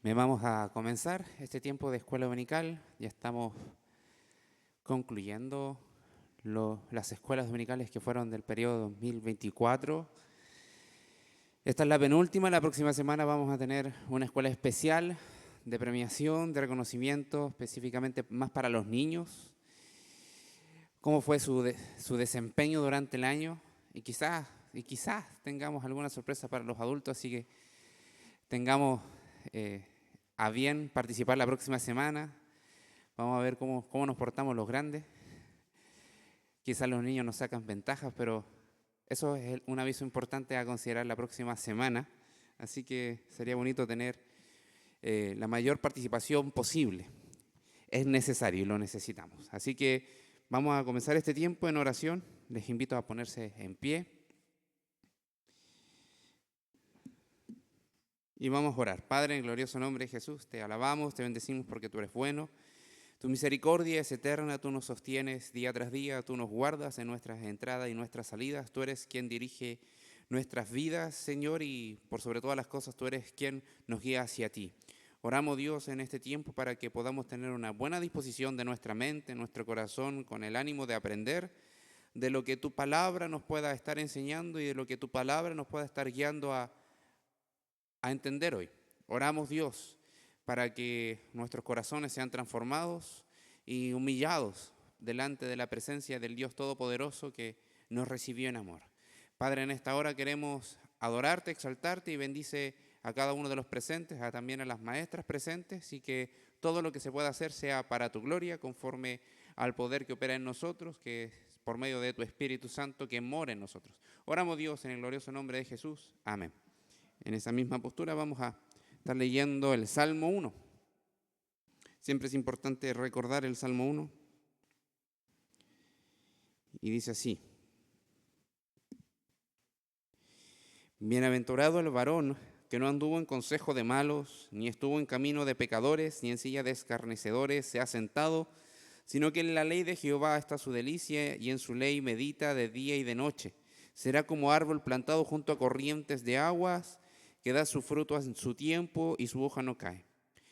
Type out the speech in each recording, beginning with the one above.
Me vamos a comenzar este tiempo de escuela dominical. Ya estamos concluyendo las escuelas dominicales que fueron del periodo 2024. Esta es la penúltima. La próxima semana vamos a tener una escuela especial de premiación, de reconocimiento, específicamente más para los niños. Cómo fue su desempeño durante el año. Y quizás tengamos alguna sorpresa para los adultos, así que tengamos a bien participar la próxima semana. Vamos a ver cómo nos portamos los grandes. Quizás los niños nos sacan ventajas, pero eso es un aviso importante a considerar la próxima semana. Así que sería bonito tener la mayor participación posible. Es necesario y lo necesitamos. Así que vamos a comenzar este tiempo en oración. Les invito a ponerse en pie. Y vamos a orar. Padre, en el glorioso nombre de Jesús, te alabamos, te bendecimos porque tú eres bueno. Tu misericordia es eterna, tú nos sostienes día tras día, tú nos guardas en nuestras entradas y nuestras salidas. Tú eres quien dirige nuestras vidas, Señor, y por sobre todas las cosas, tú eres quien nos guía hacia ti. Oramos, Dios, en este tiempo para que podamos tener una buena disposición de nuestra mente, nuestro corazón, con el ánimo de aprender de lo que tu palabra nos pueda estar enseñando y de lo que tu palabra nos pueda estar guiando a entender hoy. Oramos, Dios, para que nuestros corazones sean transformados y humillados delante de la presencia del Dios Todopoderoso que nos recibió en amor. Padre, en esta hora queremos adorarte, exaltarte y bendice a cada uno de los presentes, también a las maestras presentes, y que todo lo que se pueda hacer sea para tu gloria, conforme al poder que opera en nosotros, que es por medio de tu Espíritu Santo que mora en nosotros. Oramos, Dios, en el glorioso nombre de Jesús. Amén. En esa misma postura vamos a estar leyendo el Salmo 1. Siempre es importante recordar el Salmo 1. Y dice así: Bienaventurado el varón que no anduvo en consejo de malos, ni estuvo en camino de pecadores, ni en silla de escarnecedores se ha sentado, sino que en la ley de Jehová está su delicia, y en su ley medita de día y de noche. Será como árbol plantado junto a corrientes de aguas, que da su fruto en su tiempo y su hoja no cae.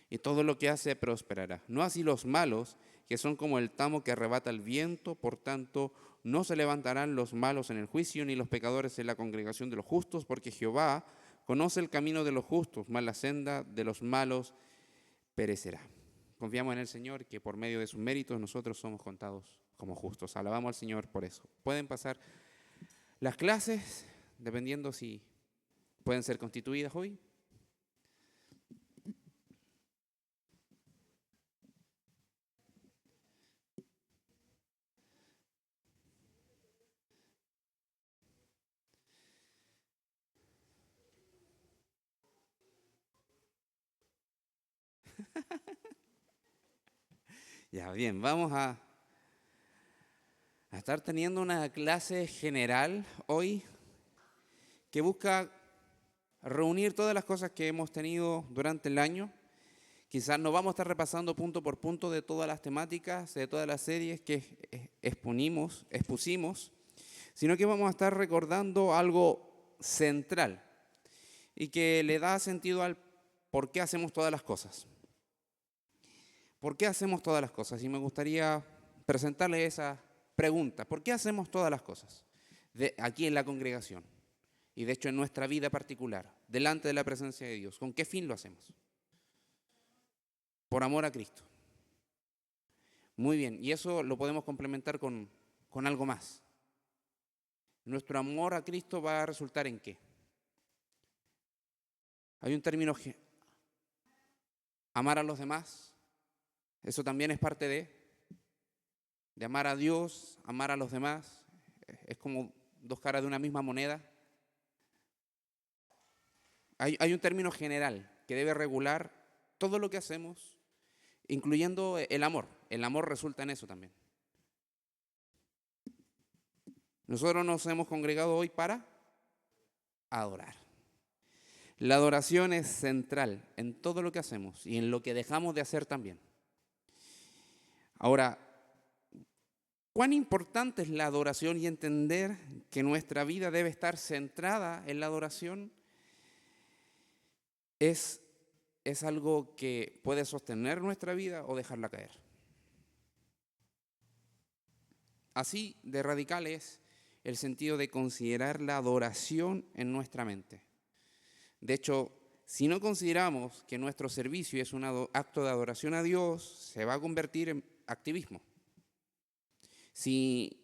Y todo lo que hace prosperará. No así los malos, que son como el tamo que arrebata el viento. Por tanto, no se levantarán los malos en el juicio, ni los pecadores en la congregación de los justos, porque Jehová conoce el camino de los justos, mas la senda de los malos perecerá. Confiamos en el Señor, que por medio de sus méritos nosotros somos contados como justos. Alabamos al Señor por eso. Pueden pasar las clases, dependiendo si pueden ser constituidas hoy. Ya, bien, vamos a estar teniendo una clase general hoy que busca reunir todas las cosas que hemos tenido durante el año. Quizás no vamos a estar repasando punto por punto de todas las temáticas, de todas las series que expusimos, sino que vamos a estar recordando algo central y que le da sentido al por qué hacemos todas las cosas. ¿Por qué hacemos todas las cosas? Y me gustaría presentarle esa pregunta. ¿Por qué hacemos todas las cosas aquí en la congregación? Y de hecho en nuestra vida particular, delante de la presencia de Dios. ¿Con qué fin lo hacemos? Por amor a Cristo. Muy bien, y eso lo podemos complementar con algo más. Nuestro amor a Cristo va a resultar ¿en qué? Hay un término, amar a los demás. Eso también es parte de amar a Dios, amar a los demás. Es como dos caras de una misma moneda. Hay un término general que debe regular todo lo que hacemos, incluyendo el amor. El amor resulta en eso también. Nosotros nos hemos congregado hoy para adorar. La adoración es central en todo lo que hacemos y en lo que dejamos de hacer también. Ahora, ¿cuán importante es la adoración y entender que nuestra vida debe estar centrada en la adoración? Es es algo que puede sostener nuestra vida o dejarla caer. Así de radical es el sentido de considerar la adoración en nuestra mente. De hecho, si no consideramos que nuestro servicio es un acto de adoración a Dios, se va a convertir en activismo. Si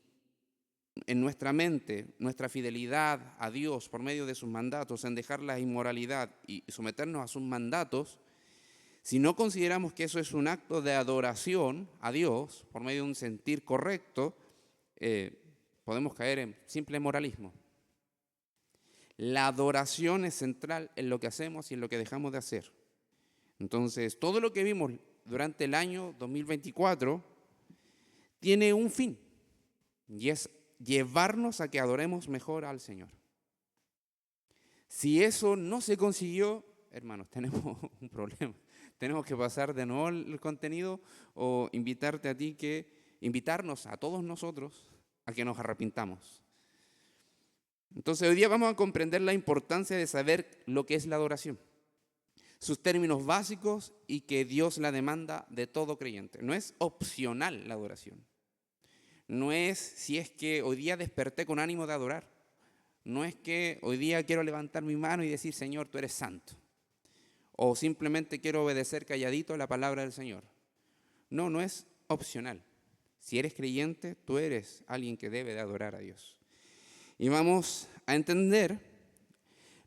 en nuestra mente, nuestra fidelidad a Dios por medio de sus mandatos, en dejar la inmoralidad y someternos a sus mandatos, si no consideramos que eso es un acto de adoración a Dios por medio de un sentir correcto, podemos caer en simple moralismo. La adoración es central en lo que hacemos y en lo que dejamos de hacer. Entonces, todo lo que vimos durante el año 2024 tiene un fin, y es llevarnos a que adoremos mejor al Señor. Si eso no se consiguió, hermanos, tenemos un problema. Tenemos que pasar de nuevo el contenido o invitarnos a todos nosotros a que nos arrepintamos. Entonces hoy día vamos a comprender la importancia de saber lo que es la adoración, sus términos básicos y que Dios la demanda de todo creyente. No es opcional la adoración. No es si es que hoy día desperté con ánimo de adorar. No es que hoy día quiero levantar mi mano y decir, Señor, tú eres santo. O simplemente quiero obedecer calladito la palabra del Señor. No, no es opcional. Si eres creyente, tú eres alguien que debe de adorar a Dios. Y vamos a entender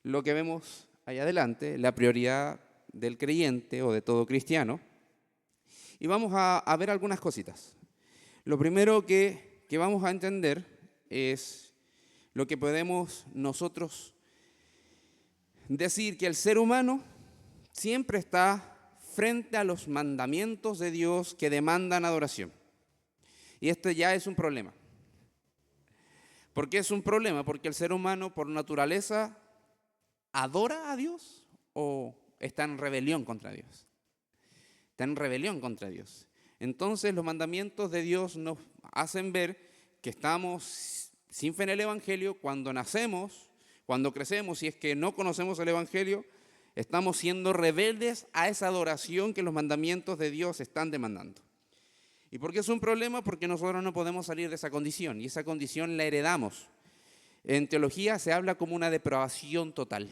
lo que vemos ahí adelante, la prioridad del creyente o de todo cristiano. Y vamos a ver algunas cositas. Lo primero que vamos a entender es lo que podemos nosotros decir, que el ser humano siempre está frente a los mandamientos de Dios que demandan adoración. Y esto ya es un problema. ¿Por qué es un problema? Porque el ser humano por naturaleza adora a Dios o está en rebelión contra Dios. Está en rebelión contra Dios. Entonces los mandamientos de Dios nos hacen ver que estamos sin fe en el Evangelio cuando nacemos, cuando crecemos, si es que no conocemos el Evangelio, estamos siendo rebeldes a esa adoración que los mandamientos de Dios están demandando. ¿Y por qué es un problema? Porque nosotros no podemos salir de esa condición, y esa condición la heredamos. En teología se habla como una depravación total.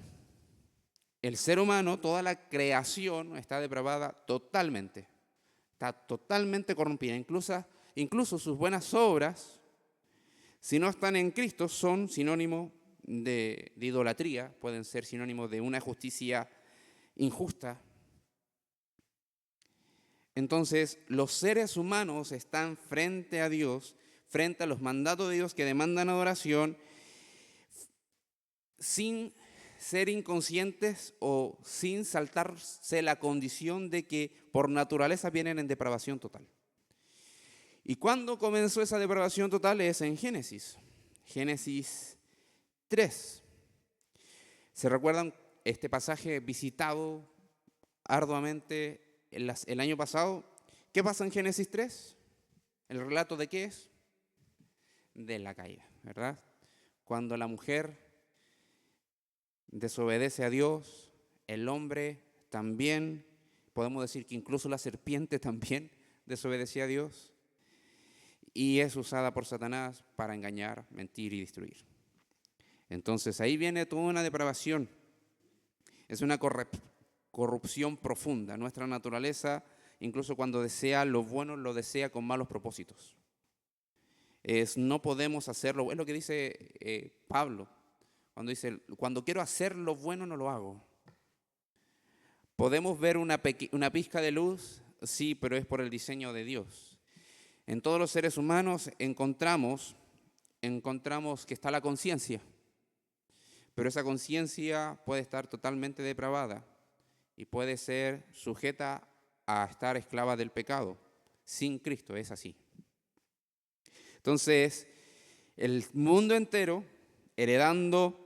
El ser humano, toda la creación está depravada totalmente. Está totalmente corrompida. Incluso sus buenas obras, si no están en Cristo, son sinónimo de idolatría, pueden ser sinónimo de una justicia injusta. Entonces, los seres humanos están frente a Dios, frente a los mandatos de Dios que demandan adoración, sin ser inconscientes o sin saltarse la condición de que por naturaleza vienen en depravación total. ¿Y cuándo comenzó esa depravación total? Es en Génesis 3. ¿Se recuerdan este pasaje visitado arduamente el año pasado? ¿Qué pasa en Génesis 3? ¿El relato de qué es? De la caída, ¿verdad? Cuando la mujer desobedece a Dios, el hombre también, podemos decir que incluso la serpiente también desobedecía a Dios, y es usada por Satanás para engañar, mentir y destruir. Entonces ahí viene toda una depravación, es una corrupción profunda. Nuestra naturaleza, incluso cuando desea lo bueno, lo desea con malos propósitos. No podemos hacerlo, es lo que dice Pablo, cuando dice, cuando quiero hacer lo bueno no lo hago. ¿Podemos ver una pizca de luz? Sí, pero es por el diseño de Dios. En todos los seres humanos encontramos que está la conciencia, pero esa conciencia puede estar totalmente depravada y puede ser sujeta a estar esclava del pecado. Sin Cristo es así. Entonces, el mundo entero, heredando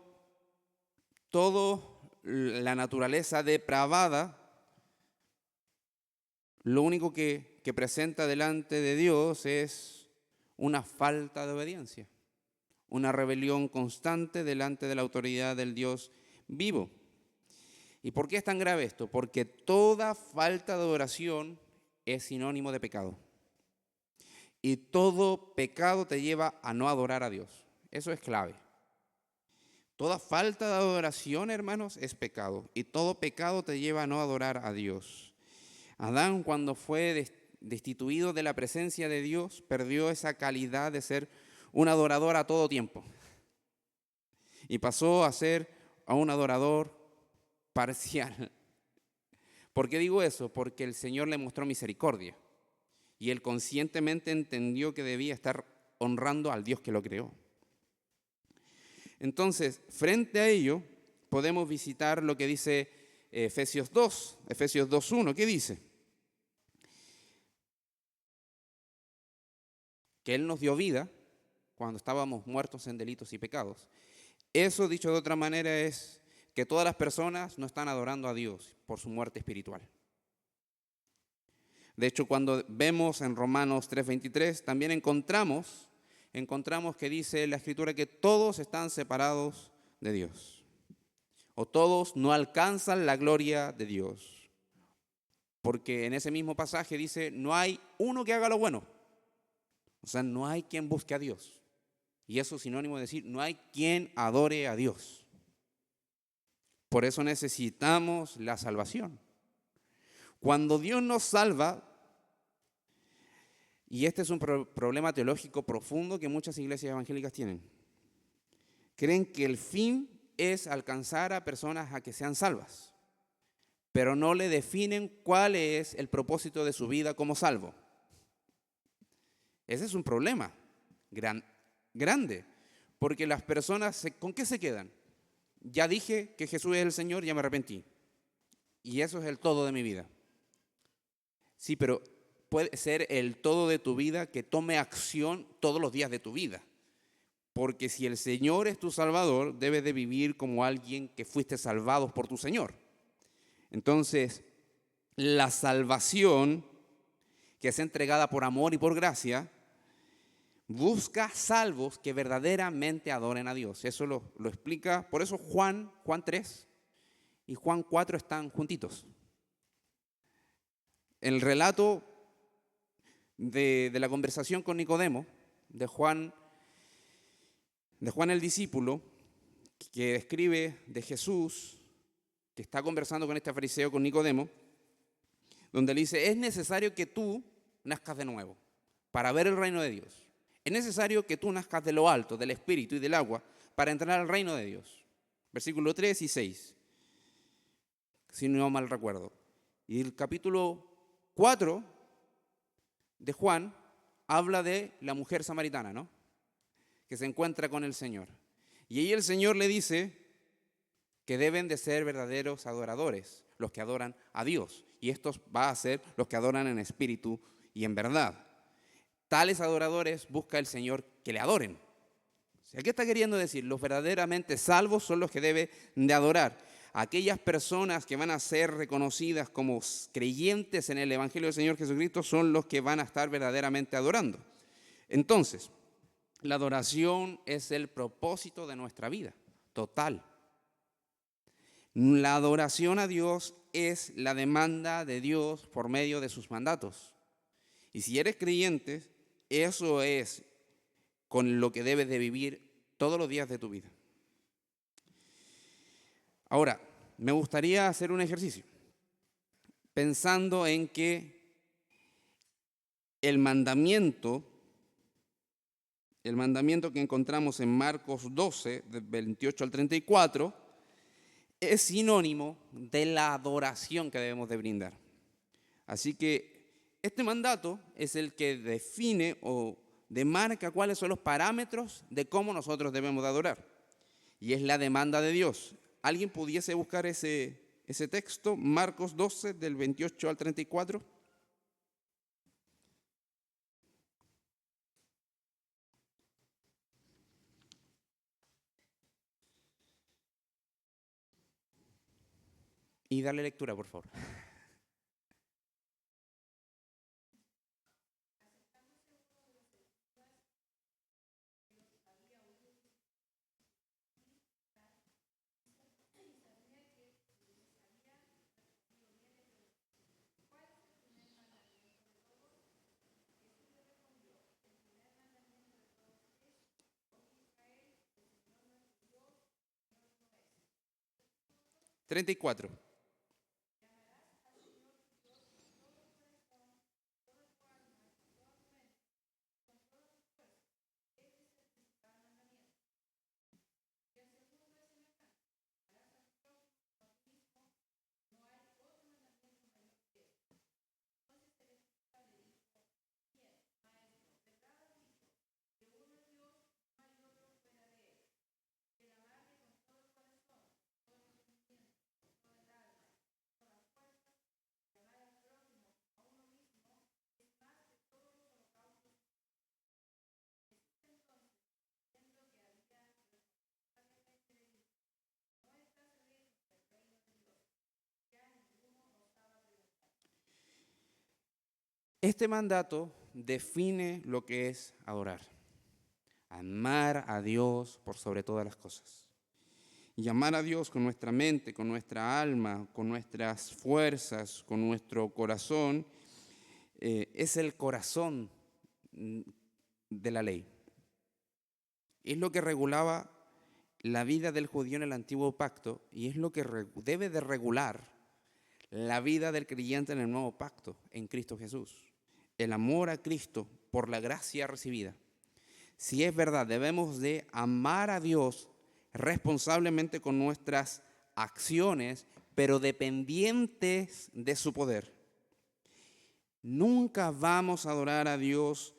toda la naturaleza depravada, lo único que presenta delante de Dios es una falta de obediencia, una rebelión constante delante de la autoridad del Dios vivo. ¿Y por qué es tan grave esto? Porque toda falta de adoración es sinónimo de pecado. Y todo pecado te lleva a no adorar a Dios. Eso es clave. Toda falta de adoración, hermanos, es pecado. Y todo pecado te lleva a no adorar a Dios. Adán, cuando fue destituido de la presencia de Dios, perdió esa calidad de ser un adorador a todo tiempo. Y pasó a ser a un adorador parcial. ¿Por qué digo eso? Porque el Señor le mostró misericordia. Y él conscientemente entendió que debía estar honrando al Dios que lo creó. Entonces, frente a ello, podemos visitar lo que dice Efesios 2:1. ¿Qué dice? Que Él nos dio vida cuando estábamos muertos en delitos y pecados. Eso, dicho de otra manera, es que todas las personas no están adorando a Dios por su muerte espiritual. De hecho, cuando vemos en Romanos 3:23, también encontramos que dice la Escritura que todos están separados de Dios, o todos no alcanzan la gloria de Dios. Porque en ese mismo pasaje dice, no hay uno que haga lo bueno. O sea, no hay quien busque a Dios. Y eso es sinónimo de decir, no hay quien adore a Dios. Por eso necesitamos la salvación. Cuando Dios nos salva, y este es un problema teológico profundo que muchas iglesias evangélicas tienen, creen que el fin es alcanzar a personas a que sean salvas, pero no le definen cuál es el propósito de su vida como salvo. Ese es un problema grande, porque las personas, ¿con qué se quedan? Ya dije que Jesús es el Señor, ya me arrepentí. Y eso es el todo de mi vida. Sí, pero puede ser el todo de tu vida que tome acción todos los días de tu vida. Porque si el Señor es tu Salvador, debes de vivir como alguien que fuiste salvado por tu Señor. Entonces, la salvación, que es entregada por amor y por gracia, busca salvos que verdaderamente adoren a Dios. Eso lo explica, por eso Juan 3 y Juan 4 están juntitos. El relato de la conversación con Nicodemo, de Juan el discípulo, que describe de Jesús, que está conversando con este fariseo, con Nicodemo, donde le dice, es necesario que tú nazcas de nuevo para ver el reino de Dios. Es necesario que tú nazcas de lo alto, del espíritu y del agua, para entrar al reino de Dios. Versículos 3 y 6, si no mal recuerdo. Y el capítulo 4 de Juan habla de la mujer samaritana, ¿no? Que se encuentra con el Señor. Y ahí el Señor le dice que deben de ser verdaderos adoradores, los que adoran a Dios. Y estos va a ser los que adoran en espíritu y en verdad. Tales adoradores busca el Señor que le adoren. O sea, ¿qué está queriendo decir? Los verdaderamente salvos son los que deben de adorar. Aquellas personas que van a ser reconocidas como creyentes en el Evangelio del Señor Jesucristo son los que van a estar verdaderamente adorando. Entonces, la adoración es el propósito de nuestra vida, total. La adoración a Dios es la demanda de Dios por medio de sus mandatos. Y si eres creyente, eso es con lo que debes de vivir todos los días de tu vida. Ahora, me gustaría hacer un ejercicio, pensando en que el mandamiento que encontramos en Marcos 12, del 28 al 34, es sinónimo de la adoración que debemos de brindar. Así que este mandato es el que define o demarca cuáles son los parámetros de cómo nosotros debemos de adorar. Y es la demanda de Dios. ¿Alguien pudiese buscar ese texto? Marcos 12, del 28 al 34. Y darle lectura, por favor. 34. Este mandato define lo que es adorar. Amar a Dios por sobre todas las cosas. Y amar a Dios con nuestra mente, con nuestra alma, con nuestras fuerzas, con nuestro corazón, es el corazón de la ley. Es lo que regulaba la vida del judío en el antiguo pacto y es lo que debe de regular la vida del creyente en el nuevo pacto, en Cristo Jesús. El amor a Cristo por la gracia recibida. Si es verdad, debemos de amar a Dios responsablemente con nuestras acciones, pero dependientes de su poder. Nunca vamos a adorar a Dios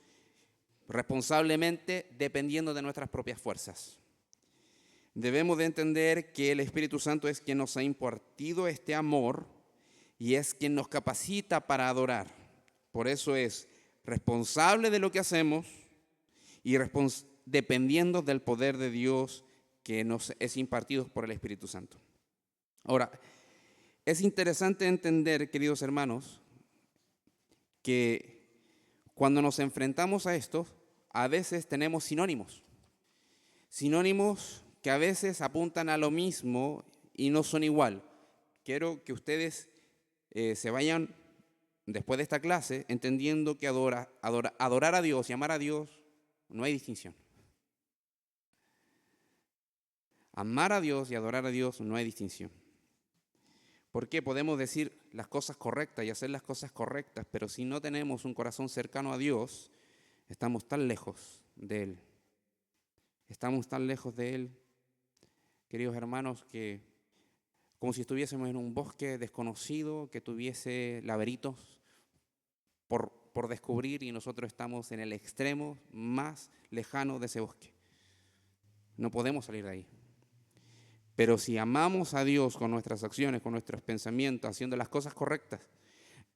responsablemente dependiendo de nuestras propias fuerzas. Debemos de entender que el Espíritu Santo es quien nos ha impartido este amor y es quien nos capacita para adorar. Por eso es responsable de lo que hacemos y dependiendo del poder de Dios que nos es impartido por el Espíritu Santo. Ahora, es interesante entender, queridos hermanos, que cuando nos enfrentamos a esto, a veces tenemos sinónimos que a veces apuntan a lo mismo y no son igual. Quiero que ustedes se vayan después de esta clase entendiendo que adorar a Dios y amar a Dios no hay distinción. Amar a Dios y adorar a Dios no hay distinción. Porque podemos decir las cosas correctas y hacer las cosas correctas, pero si no tenemos un corazón cercano a Dios, estamos tan lejos de Él. Estamos tan lejos de Él, queridos hermanos, que como si estuviésemos en un bosque desconocido que tuviese laberintos por descubrir y nosotros estamos en el extremo más lejano de ese bosque. No podemos salir de ahí. Pero si amamos a Dios con nuestras acciones, con nuestros pensamientos, haciendo las cosas correctas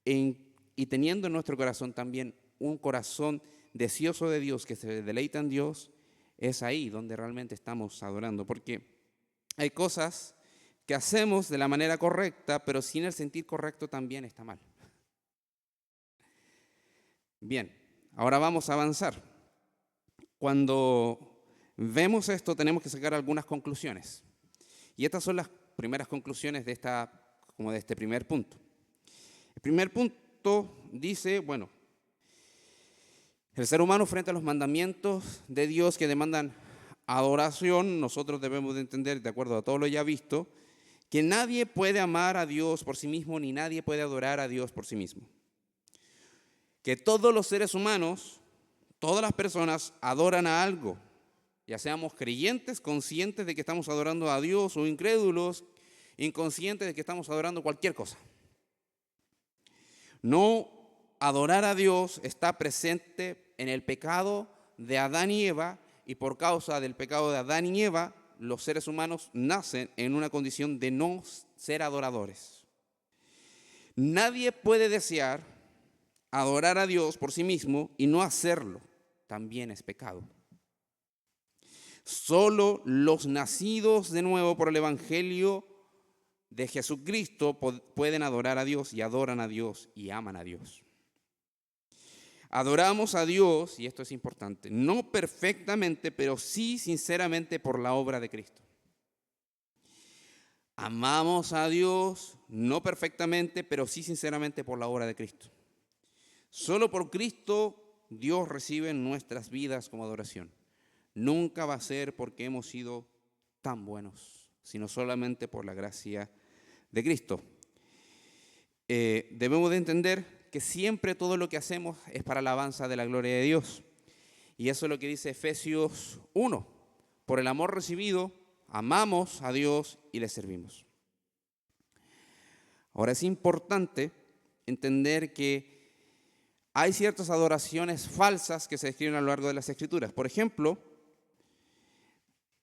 y teniendo en nuestro corazón también un corazón deseoso de Dios, que se deleita en Dios, es ahí donde realmente estamos adorando. Porque hay cosas que hacemos de la manera correcta, pero sin el sentir correcto también está mal. Bien, ahora vamos a avanzar. Cuando vemos esto tenemos que sacar algunas conclusiones. Y estas son las primeras conclusiones de este primer punto. El primer punto dice, bueno, el ser humano frente a los mandamientos de Dios que demandan adoración, nosotros debemos de entender, de acuerdo a todo lo ya visto, que nadie puede amar a Dios por sí mismo, ni nadie puede adorar a Dios por sí mismo. Que todos los seres humanos, todas las personas adoran a algo, ya seamos creyentes, conscientes de que estamos adorando a Dios, o incrédulos, inconscientes de que estamos adorando cualquier cosa. No adorar a Dios está presente en el pecado de Adán y Eva, y por causa del pecado de Adán y Eva, los seres humanos nacen en una condición de no ser adoradores. Nadie puede desear adorar a Dios por sí mismo y no hacerlo. También es pecado. Solo los nacidos de nuevo por el Evangelio de Jesucristo pueden adorar a Dios y adoran a Dios y aman a Dios. Adoramos a Dios, y esto es importante, no perfectamente, pero sí sinceramente por la obra de Cristo. Amamos a Dios, no perfectamente, pero sí sinceramente por la obra de Cristo. Solo por Cristo Dios recibe nuestras vidas como adoración. Nunca va a ser porque hemos sido tan buenos, sino solamente por la gracia de Cristo. Debemos de entender que siempre todo lo que hacemos es para la alabanza de la gloria de Dios. Y eso es lo que dice Efesios 1. Por el amor recibido, amamos a Dios y le servimos. Ahora es importante entender que hay ciertas adoraciones falsas que se describen a lo largo de las Escrituras. Por ejemplo,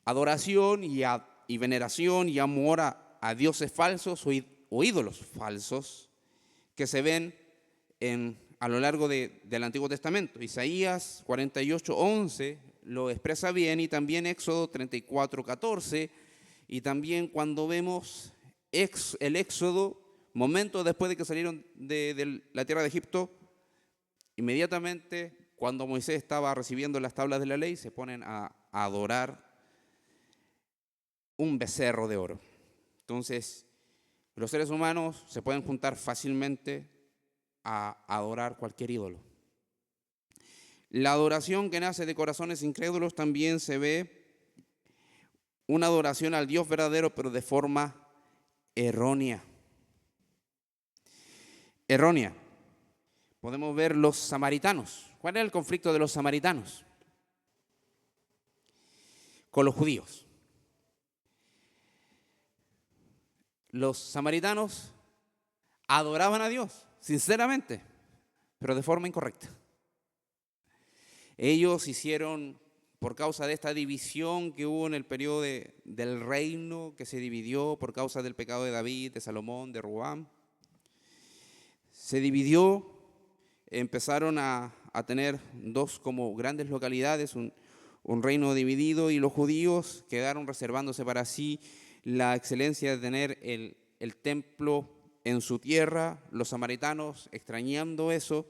adoración y veneración y amor a dioses falsos o ídolos falsos que se ven a lo largo del Antiguo Testamento. Isaías 48:11 lo expresa bien, y también Éxodo 34:14, y también cuando vemos el Éxodo, momentos después de que salieron de la tierra de Egipto, inmediatamente cuando Moisés estaba recibiendo las tablas de la ley, se ponen a adorar un becerro de oro. Entonces, los seres humanos se pueden juntar fácilmente a adorar cualquier ídolo. La adoración que nace de corazones incrédulos también se ve una adoración al Dios verdadero, pero de forma errónea. Errónea. Podemos ver los samaritanos. ¿Cuál era el conflicto de los samaritanos? Con los judíos. Los samaritanos adoraban a Dios, sinceramente, pero de forma incorrecta. Ellos hicieron, por causa de esta división que hubo en el periodo del reino, que se dividió por causa del pecado de David, de Salomón, de Roboam, se dividió, empezaron a tener dos como grandes localidades, un reino dividido, y los judíos quedaron reservándose para sí la excelencia de tener el templo en su tierra, los samaritanos extrañando eso,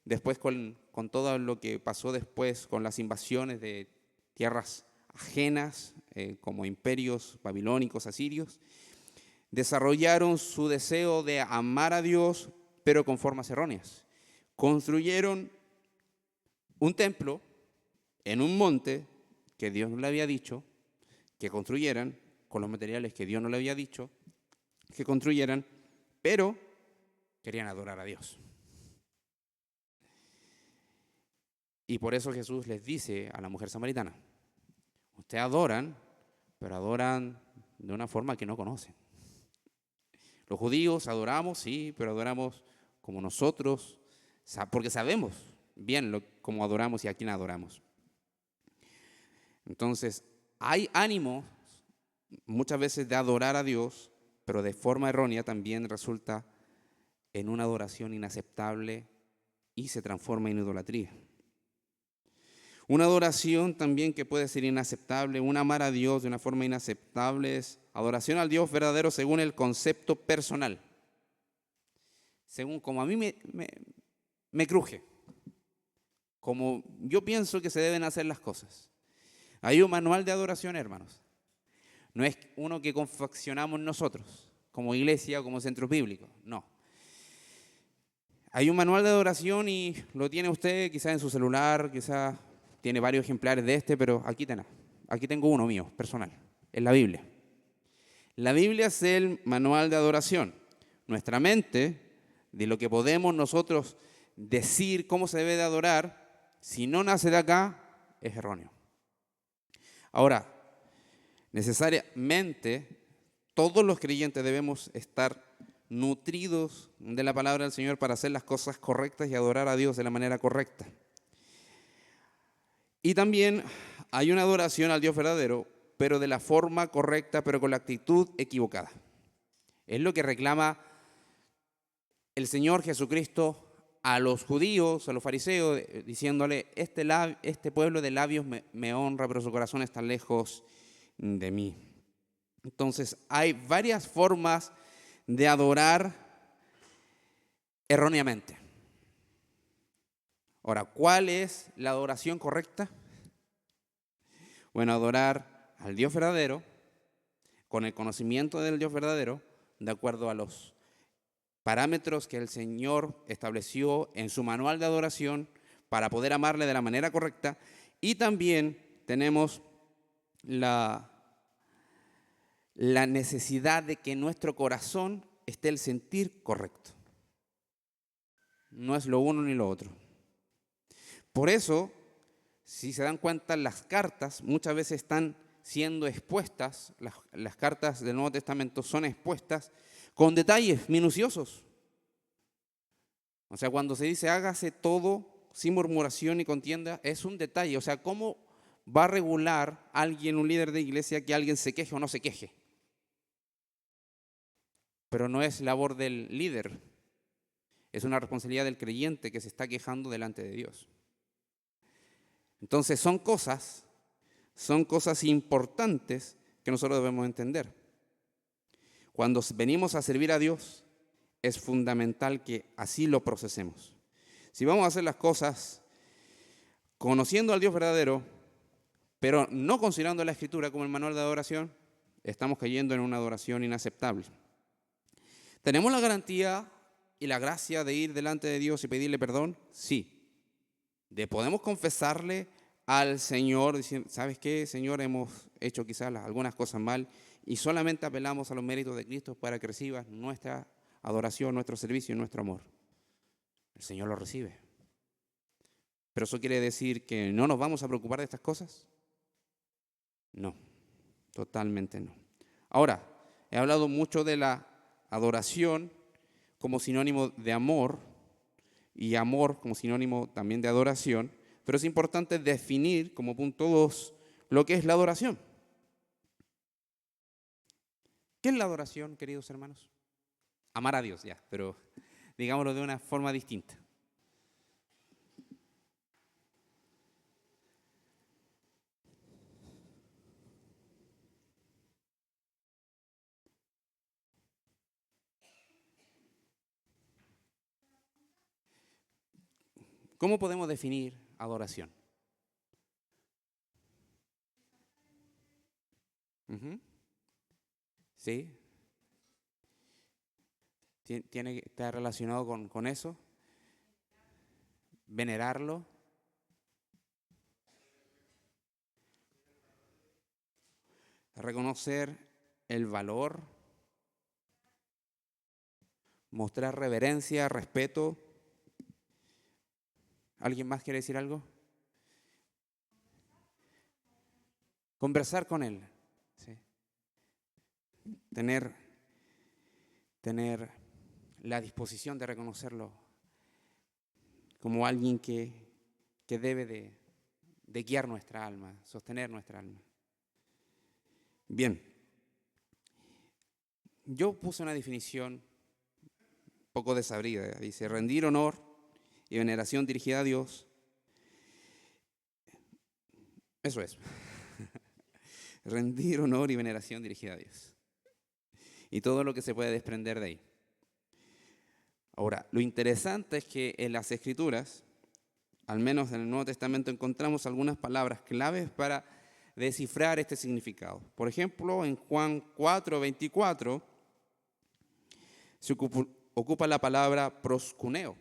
después con todo lo que pasó después con las invasiones de tierras ajenas, como imperios babilónicos, asirios, desarrollaron su deseo de amar a Dios, pero con formas erróneas. Construyeron un templo en un monte que Dios no le había dicho que construyeran, con los materiales que Dios no le había dicho que construyeran, pero querían adorar a Dios. Y por eso Jesús les dice a la mujer samaritana: ustedes adoran, pero adoran de una forma que no conocen. Los judíos adoramos, sí, pero adoramos como nosotros, porque sabemos bien cómo adoramos y a quién adoramos. Entonces, hay ánimo muchas veces de adorar a Dios, pero de forma errónea también resulta en una adoración inaceptable y se transforma en idolatría. Una adoración también que puede ser inaceptable, un amar a Dios de una forma inaceptable, es adoración al Dios verdadero según el concepto personal, según como a mí me cruje, como yo pienso que se deben hacer las cosas. Hay un manual de adoración, hermanos. No es uno que confeccionamos nosotros, como iglesia o como centros bíblicos, no. Hay un manual de adoración y lo tiene usted quizás en su celular, quizás tiene varios ejemplares de pero aquí tengo uno mío, personal, es la Biblia. La Biblia es el manual de adoración. Nuestra mente, de lo que podemos nosotros decir cómo se debe de adorar, si no nace de acá, es erróneo. Ahora, necesariamente, todos los creyentes debemos estar nutridos de la palabra del Señor para hacer las cosas correctas y adorar a Dios de la manera correcta. Y también hay una adoración al Dios verdadero, pero de la forma correcta, pero con la actitud equivocada. Es lo que reclama el Señor Jesucristo a los judíos, a los fariseos, diciéndole: este pueblo de labios me honra, pero su corazón está lejos de mí. Entonces, hay varias formas de adorar erróneamente. Ahora, ¿cuál es la adoración correcta? Bueno, adorar al Dios verdadero, con el conocimiento del Dios verdadero, de acuerdo a los parámetros que el Señor estableció en su manual de adoración para poder amarle de la manera correcta. Y también tenemos la la necesidad de que en nuestro corazón esté el sentir correcto. No es lo uno ni lo otro. Por eso, si se dan cuenta, las cartas muchas veces están siendo expuestas, las cartas del Nuevo Testamento son expuestas con detalles minuciosos. O sea, cuando se dice hágase todo sin murmuración y contienda, es un detalle. O sea, ¿cómo va a regular alguien, un líder de iglesia, que alguien se queje o no se queje? Pero no es labor del líder, es una responsabilidad del creyente que se está quejando delante de Dios. Entonces son cosas importantes que nosotros debemos entender. Cuando venimos a servir a Dios, es fundamental que así lo procesemos. Si vamos a hacer las cosas conociendo al Dios verdadero, pero no considerando la Escritura como el manual de adoración, estamos cayendo en una adoración inaceptable. ¿Tenemos la garantía y la gracia de ir delante de Dios y pedirle perdón? Sí. Podemos confesarle al Señor, diciendo, ¿sabes qué, Señor? Hemos hecho quizás algunas cosas mal y solamente apelamos a los méritos de Cristo para que recibas nuestra adoración, nuestro servicio y nuestro amor. El Señor lo recibe. ¿Pero eso quiere decir que no nos vamos a preocupar de estas cosas? No, totalmente no. Ahora, he hablado mucho de la adoración como sinónimo de amor y amor como sinónimo también de adoración, pero es importante definir como punto 2 lo que es la adoración. ¿Qué es la adoración, queridos hermanos? Amar a Dios, ya, pero digámoslo de una forma distinta. ¿Cómo podemos definir adoración? ¿Sí? ¿Tiene que estar relacionado con eso? Venerarlo. Reconocer el valor. Mostrar reverencia, respeto. ¿Alguien más quiere decir algo? Conversar con Él. ¿Sí? Tener la disposición de reconocerlo como alguien que debe de guiar nuestra alma, sostener nuestra alma. Bien, yo puse una definición un poco desabrida. Dice, rendir honor y veneración dirigida a Dios. Eso es. Rendir honor y veneración dirigida a Dios. Y todo lo que se puede desprender de ahí. Ahora, lo interesante es que en las Escrituras, al menos en el Nuevo Testamento, encontramos algunas palabras claves para descifrar este significado. Por ejemplo, en Juan 4:24 se ocupa la palabra proskuneo,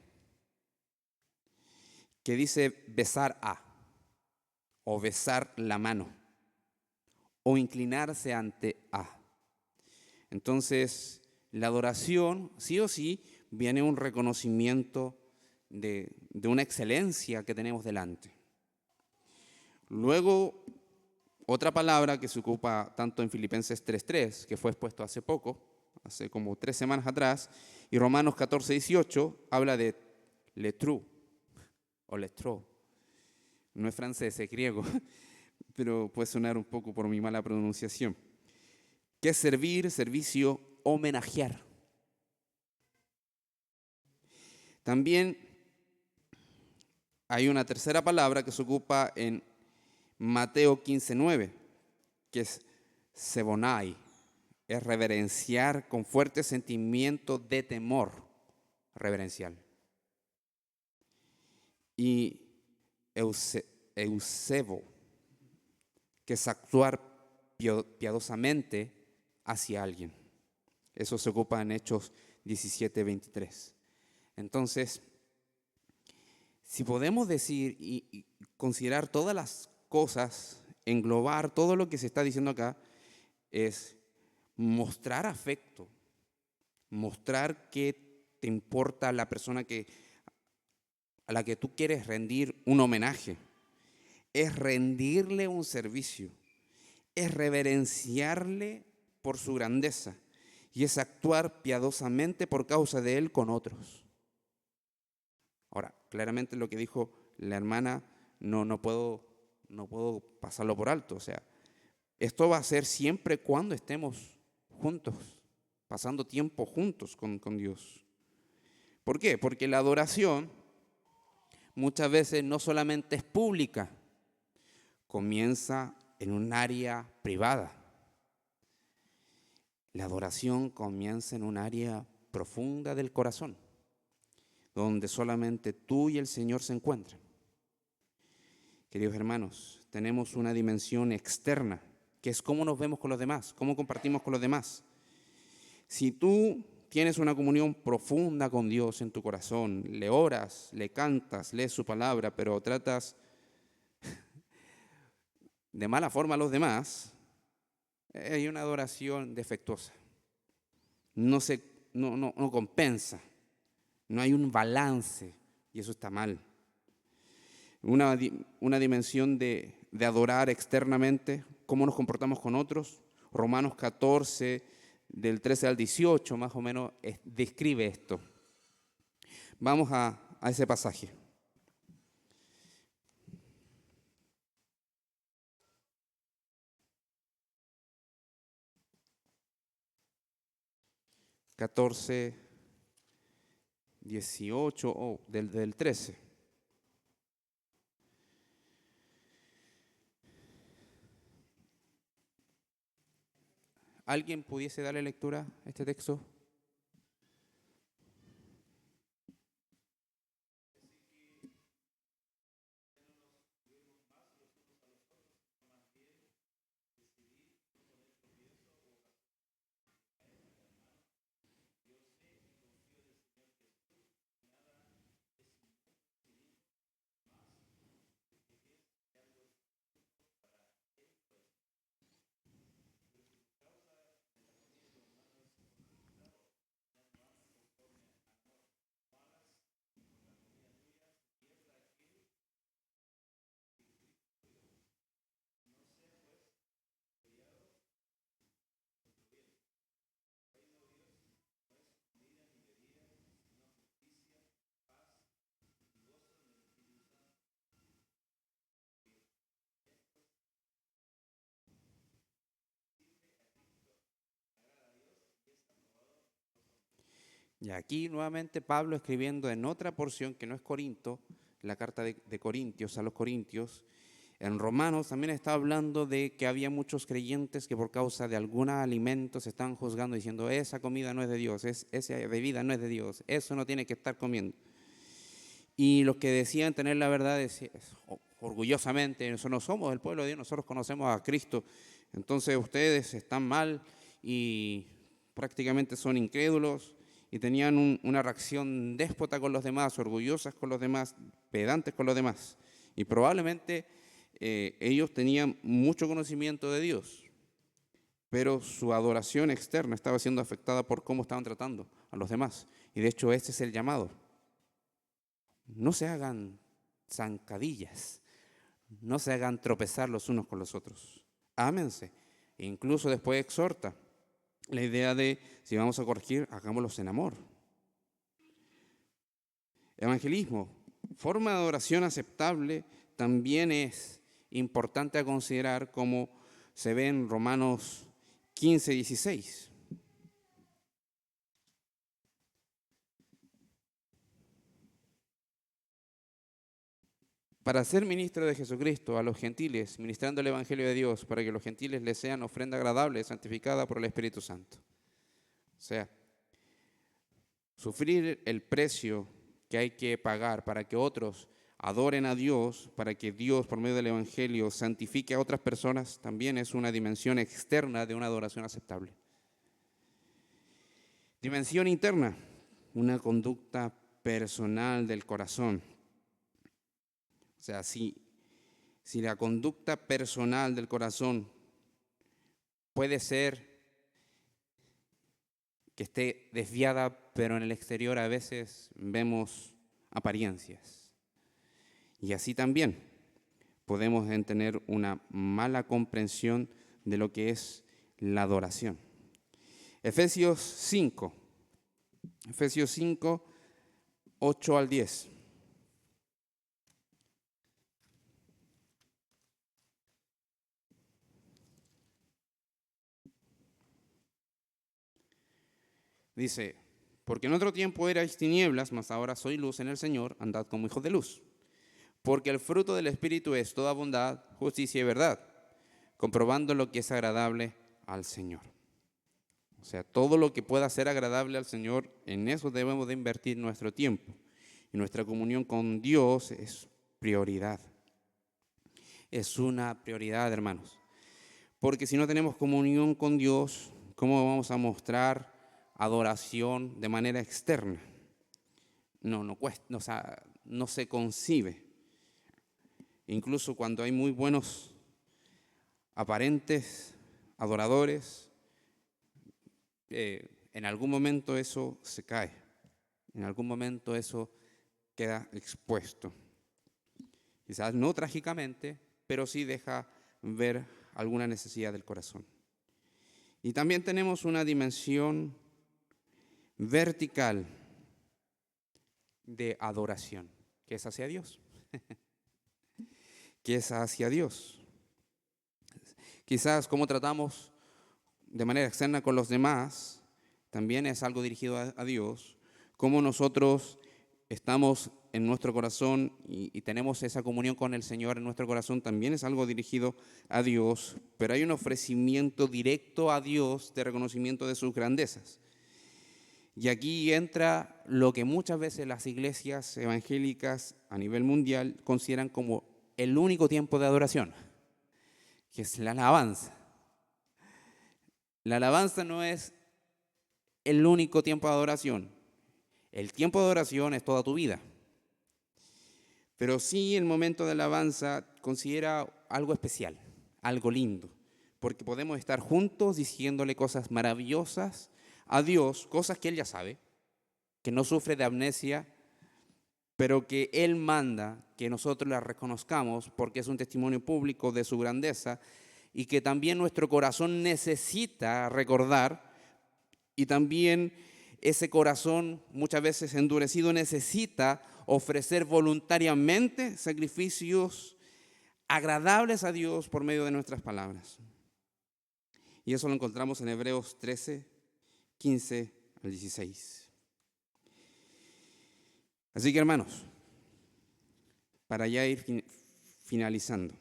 que dice besar a, o besar la mano, o inclinarse ante a. Entonces, la adoración, sí o sí, viene un reconocimiento de una excelencia que tenemos delante. Luego, otra palabra que se ocupa tanto en Filipenses 3:3, que fue expuesto hace poco, hace como 3 semanas atrás, y Romanos 14:18 habla de letru o letro. No es francés, es griego, pero puede sonar un poco por mi mala pronunciación. Que es servir, servicio, homenajear. También hay una tercera palabra que se ocupa en Mateo 15:9, que es sebonai, es reverenciar con fuerte sentimiento de temor reverencial. Y eusebo, que es actuar piadosamente hacia alguien. Eso se ocupa en Hechos 17:23. Entonces, si podemos decir y considerar todas las cosas, englobar todo lo que se está diciendo acá, es mostrar afecto, mostrar que te importa la persona a la que tú quieres rendir un homenaje, es rendirle un servicio, es reverenciarle por su grandeza y es actuar piadosamente por causa de él con otros. Ahora, claramente lo que dijo la hermana no puedo pasarlo por alto. O sea, esto va a ser siempre cuando estemos juntos, pasando tiempo juntos con Dios. ¿Por qué? Porque la adoración muchas veces no solamente es pública, comienza en un área privada. La adoración comienza en un área profunda del corazón, donde solamente tú y el Señor se encuentran. Queridos hermanos, tenemos una dimensión externa, que es cómo nos vemos con los demás, cómo compartimos con los demás. Si tú tienes una comunión profunda con Dios en tu corazón, le oras, le cantas, lees su palabra, pero tratas de mala forma a los demás, hay una adoración defectuosa. No compensa, no hay un balance y eso está mal. Una dimensión de adorar externamente, cómo nos comportamos con otros. Romanos 14, del 13 al 18, más o menos, describe esto. Vamos a ese pasaje. ...14, 18, del 13. ¿Alguien pudiese darle lectura a este texto? Y aquí nuevamente Pablo escribiendo en otra porción que no es Corinto, la carta de Corintios a los Corintios. En Romanos también está hablando de que había muchos creyentes que por causa de algún alimento se están juzgando diciendo esa comida no es de Dios, esa bebida no es de Dios, eso no tiene que estar comiendo. Y los que decían tener la verdad orgullosamente, nosotros no somos el pueblo de Dios, nosotros conocemos a Cristo, entonces ustedes están mal y prácticamente son incrédulos y tenían una reacción déspota con los demás, orgullosas con los demás, pedantes con los demás. Y probablemente ellos tenían mucho conocimiento de Dios, pero su adoración externa estaba siendo afectada por cómo estaban tratando a los demás. Y de hecho ese es el llamado. No se hagan zancadillas, no se hagan tropezar los unos con los otros. Ámense. E incluso después exhorta la idea de, si vamos a corregir, hagámoslos en amor. Evangelismo, forma de adoración aceptable, también es importante a considerar como se ve en Romanos 15, 16. Para ser ministro de Jesucristo a los gentiles, ministrando el Evangelio de Dios, para que los gentiles les sean ofrenda agradable, santificada por el Espíritu Santo. O sea, sufrir el precio que hay que pagar para que otros adoren a Dios, para que Dios, por medio del Evangelio, santifique a otras personas, también es una dimensión externa de una adoración aceptable. Dimensión interna, una conducta personal del corazón. O sea, si la conducta personal del corazón puede ser que esté desviada, pero en el exterior a veces vemos apariencias. Y así también podemos tener una mala comprensión de lo que es la adoración. Efesios 5, 8 al 10. Dice, porque en otro tiempo erais tinieblas, mas ahora sois luz en el Señor, andad como hijos de luz. Porque el fruto del Espíritu es toda bondad, justicia y verdad, comprobando lo que es agradable al Señor. O sea, todo lo que pueda ser agradable al Señor, en eso debemos de invertir nuestro tiempo. Y nuestra comunión con Dios es prioridad. Es una prioridad, hermanos. Porque si no tenemos comunión con Dios, ¿cómo vamos a mostrar adoración de manera externa? No cuesta, o sea, no se concibe. Incluso cuando hay muy buenos aparentes adoradores, en algún momento eso se cae, en algún momento eso queda expuesto. Quizás no trágicamente, pero sí deja ver alguna necesidad del corazón. Y también tenemos una dimensión vertical de adoración, que es hacia Dios. Que es hacia Dios. Quizás cómo tratamos de manera externa con los demás, también es algo dirigido a Dios. Cómo nosotros estamos en nuestro corazón y tenemos esa comunión con el Señor en nuestro corazón, también es algo dirigido a Dios, pero hay un ofrecimiento directo a Dios de reconocimiento de sus grandezas. Y aquí entra lo que muchas veces las iglesias evangélicas a nivel mundial consideran como el único tiempo de adoración, que es la alabanza. La alabanza no es el único tiempo de adoración. El tiempo de adoración es toda tu vida. Pero sí el momento de alabanza considera algo especial, algo lindo, porque podemos estar juntos diciéndole cosas maravillosas a Dios, cosas que Él ya sabe, que no sufre de amnesia, pero que Él manda que nosotros las reconozcamos porque es un testimonio público de su grandeza y que también nuestro corazón necesita recordar, y también ese corazón muchas veces endurecido necesita ofrecer voluntariamente sacrificios agradables a Dios por medio de nuestras palabras. Y eso lo encontramos en Hebreos 13, 15 al 16. Así que, hermanos, para ya ir finalizando,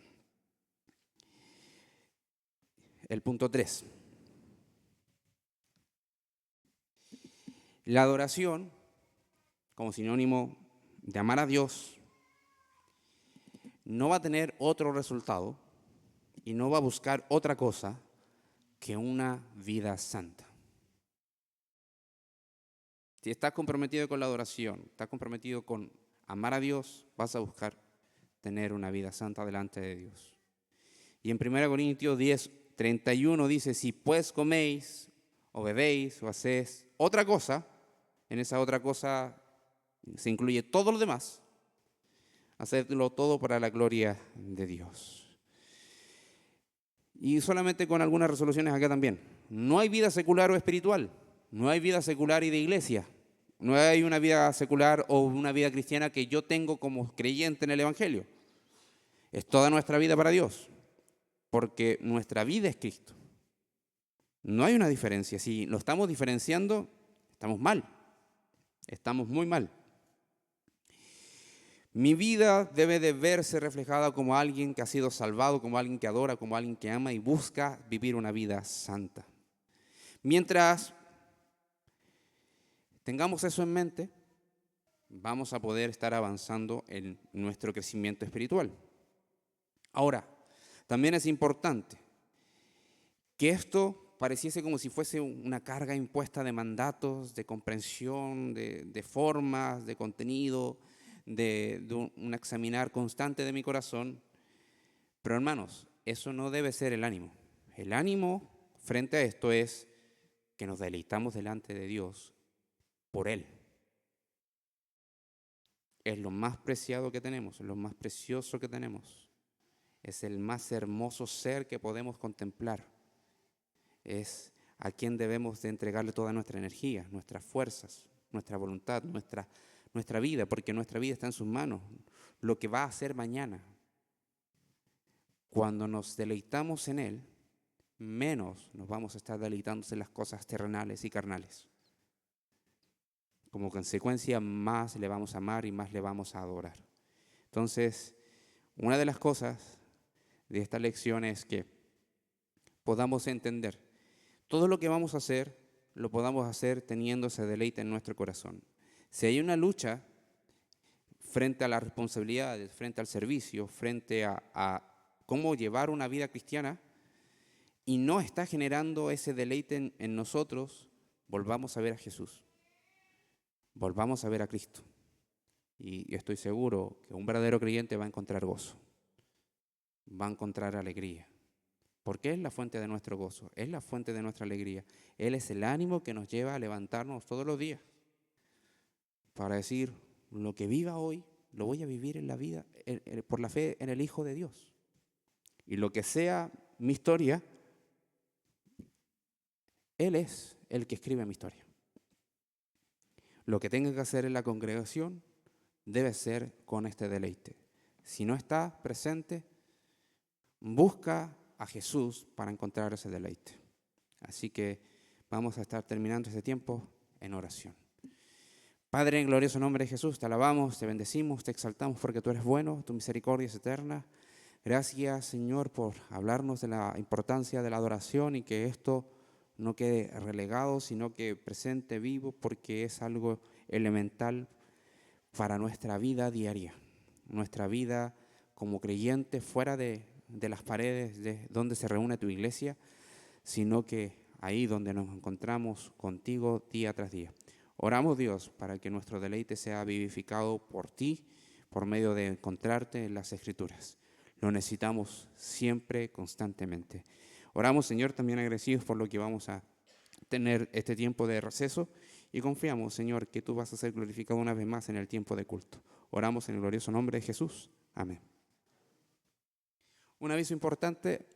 el punto 3. La adoración, como sinónimo de amar a Dios, no va a tener otro resultado y no va a buscar otra cosa que una vida santa. Si estás comprometido con la adoración, estás comprometido con amar a Dios, vas a buscar tener una vida santa delante de Dios. Y en 1 Corintios 10, 31 dice, si pues coméis o bebéis o hacéis otra cosa, en esa otra cosa se incluye todo lo demás, hacedlo todo para la gloria de Dios. Y solamente con algunas resoluciones acá también. No hay vida secular o espiritual, no hay vida secular y de iglesia. No hay una vida secular o una vida cristiana que yo tengo como creyente en el Evangelio. Es toda nuestra vida para Dios, porque nuestra vida es Cristo. No hay una diferencia. Si lo estamos diferenciando, estamos mal. Estamos muy mal. Mi vida debe de verse reflejada como alguien que ha sido salvado, como alguien que adora, como alguien que ama y busca vivir una vida santa. Mientras tengamos eso en mente, vamos a poder estar avanzando en nuestro crecimiento espiritual. Ahora, también es importante que esto pareciese como si fuese una carga impuesta de mandatos, de comprensión, de formas, de contenido, de un examinar constante de mi corazón. Pero hermanos, eso no debe ser el ánimo. El ánimo frente a esto es que nos deleitamos delante de Dios por Él. Es lo más preciado que tenemos, lo más precioso que tenemos. Es el más hermoso ser que podemos contemplar. Es a quien debemos de entregarle toda nuestra energía, nuestras fuerzas, nuestra voluntad, nuestra vida, porque nuestra vida está en sus manos. Lo que va a hacer mañana. Cuando nos deleitamos en Él, menos nos vamos a estar deleitando en las cosas terrenales y carnales. Como consecuencia, más le vamos a amar y más le vamos a adorar. Entonces, una de las cosas de esta lección es que podamos entender todo lo que vamos a hacer, lo podamos hacer teniendo ese deleite en nuestro corazón. Si hay una lucha frente a las responsabilidades, frente al servicio, frente a cómo llevar una vida cristiana, y no está generando ese deleite en nosotros, volvamos a ver a Jesús. Volvamos a ver a Cristo. Y estoy seguro que un verdadero creyente va a encontrar gozo. Va a encontrar alegría. Porque es la fuente de nuestro gozo, es la fuente de nuestra alegría. Él es el ánimo que nos lleva a levantarnos todos los días para decir, lo que viva hoy, lo voy a vivir en la vida, por la fe en el Hijo de Dios. Y lo que sea mi historia, Él es el que escribe mi historia. Lo que tenga que hacer en la congregación debe ser con este deleite. Si no está presente, busca a Jesús para encontrar ese deleite. Así que vamos a estar terminando este tiempo en oración. Padre, en glorioso nombre de Jesús, te alabamos, te bendecimos, te exaltamos porque tú eres bueno, tu misericordia es eterna. Gracias, Señor, por hablarnos de la importancia de la adoración y que esto no quede relegado, sino que presente vivo, porque es algo elemental para nuestra vida diaria, nuestra vida como creyentes fuera de las paredes de donde se reúne tu iglesia, sino que ahí donde nos encontramos contigo día tras día. Oramos, Dios, para que nuestro deleite sea vivificado por ti, por medio de encontrarte en las Escrituras. Lo necesitamos siempre, constantemente. Oramos, Señor, también agradecidos por lo que vamos a tener este tiempo de receso y confiamos, Señor, que tú vas a ser glorificado una vez más en el tiempo de culto. Oramos en el glorioso nombre de Jesús. Amén. Un aviso importante,